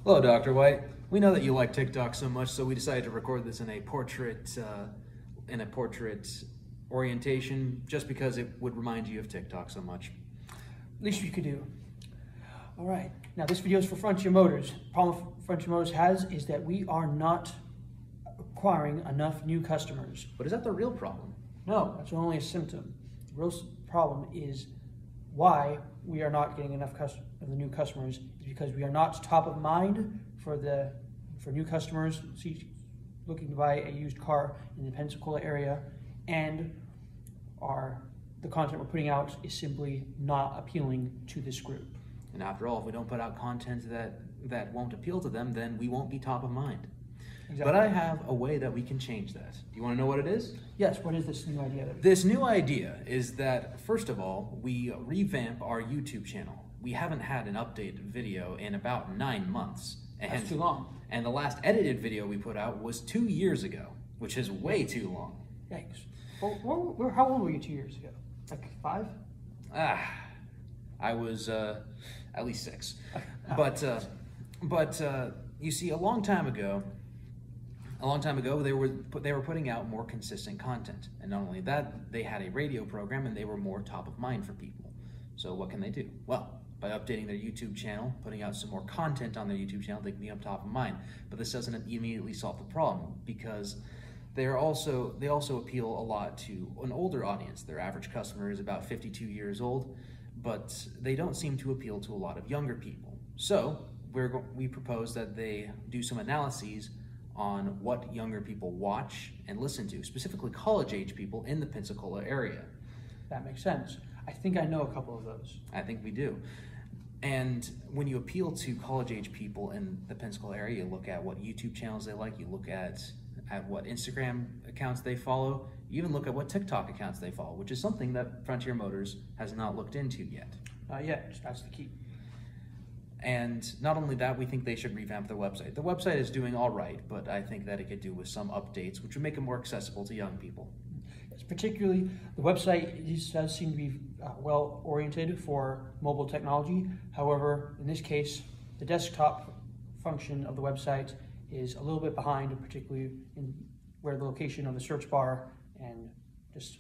Hello, Dr. White. We know that you like TikTok so much, so we decided to record this in a portrait orientation, just because it would remind you of TikTok so much. Least you could do. All right. Now this video is for Frontier Motors. The problem Frontier Motors has is that we are not acquiring enough new customers. But is that the real problem? No, that's only a symptom. The real problem is why we are not getting enough of the new customers is because we are not top of mind for new customers looking to buy a used car in the Pensacola area, and the content we're putting out is simply not appealing to this group. And after all, if we don't put out content that won't appeal to them, then we won't be top of mind. Exactly. But I have a way that we can change that. Do you want to know what it is? Yes, what is this new idea? This new idea is that, first of all, we revamp our YouTube channel. We haven't had an updated video in about 9 months. That's too long. And the last edited video we put out was 2 years ago, which is way too long. Yikes. Well, how old were you 2 years ago? Like 5? I was at least 6. But you see, a long time ago, they were putting out more consistent content, and not only that, they had a radio program, and they were more top of mind for people. So what can they do? Well, by updating their YouTube channel, putting out some more content on their YouTube channel, they can be up top of mind. But this doesn't immediately solve the problem, because they also appeal a lot to an older audience. Their average customer is about 52 years old, but they don't seem to appeal to a lot of younger people. So we propose that they do some analyses on what younger people watch and listen to, specifically college-age people in the Pensacola area. That makes sense. I think I know a couple of those. I think we do. And when you appeal to college-age people in the Pensacola area, you look at what YouTube channels they like, you look at what Instagram accounts they follow, you even look at what TikTok accounts they follow, which is something that Frontier Motors has not looked into yet. That's the key. And not only that, we think they should revamp their website. The website is doing all right, but I think that it could do with some updates, which would make it more accessible to young people. Yes, particularly, the website does seem to be well oriented for mobile technology. However, in this case, the desktop function of the website is a little bit behind, particularly in where the location of the search bar and just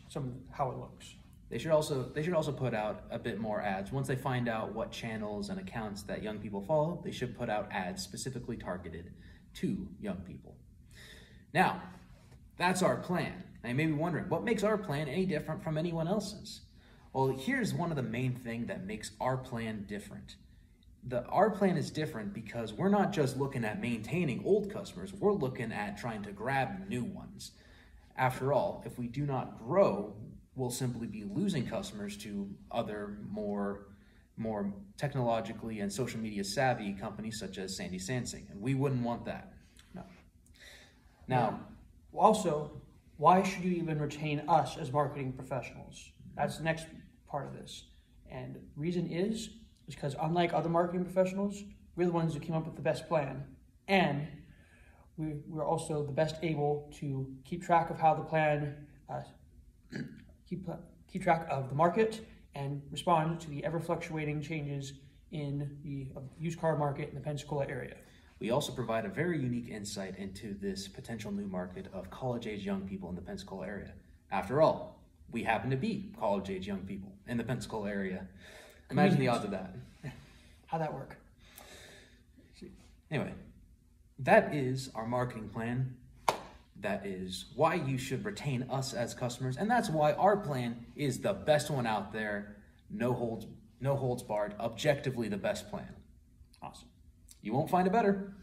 how it looks. They should also put out a bit more ads. Once they find out what channels and accounts that young people follow, they should put out ads specifically targeted to young people. Now, that's our plan. Now you may be wondering, what makes our plan any different from anyone else's? Well, here's one of the main things that makes our plan different. Our plan is different because we're not just looking at maintaining old customers, we're looking at trying to grab new ones. After all, if we do not grow, we'll simply be losing customers to other more technologically and social media savvy companies such as Sandy Sansing, and we wouldn't want that. No. Now, also, why should you even retain us as marketing professionals? That's the next part of this. And the reason is because unlike other marketing professionals, we're the ones who came up with the best plan, and we're also the best able to keep track of how the plan keep track of the market and respond to the ever-fluctuating changes in the used car market in the Pensacola area. We also provide a very unique insight into this potential new market of college-age young people in the Pensacola area. After all, we happen to be college-age young people in the Pensacola area. Imagine the odds of that. How'd that work? Anyway, that is our marketing plan. That is why you should retain us as customers, and that's why our plan is the best one out there. No holds barred, objectively the best plan. Awesome. You won't find a better.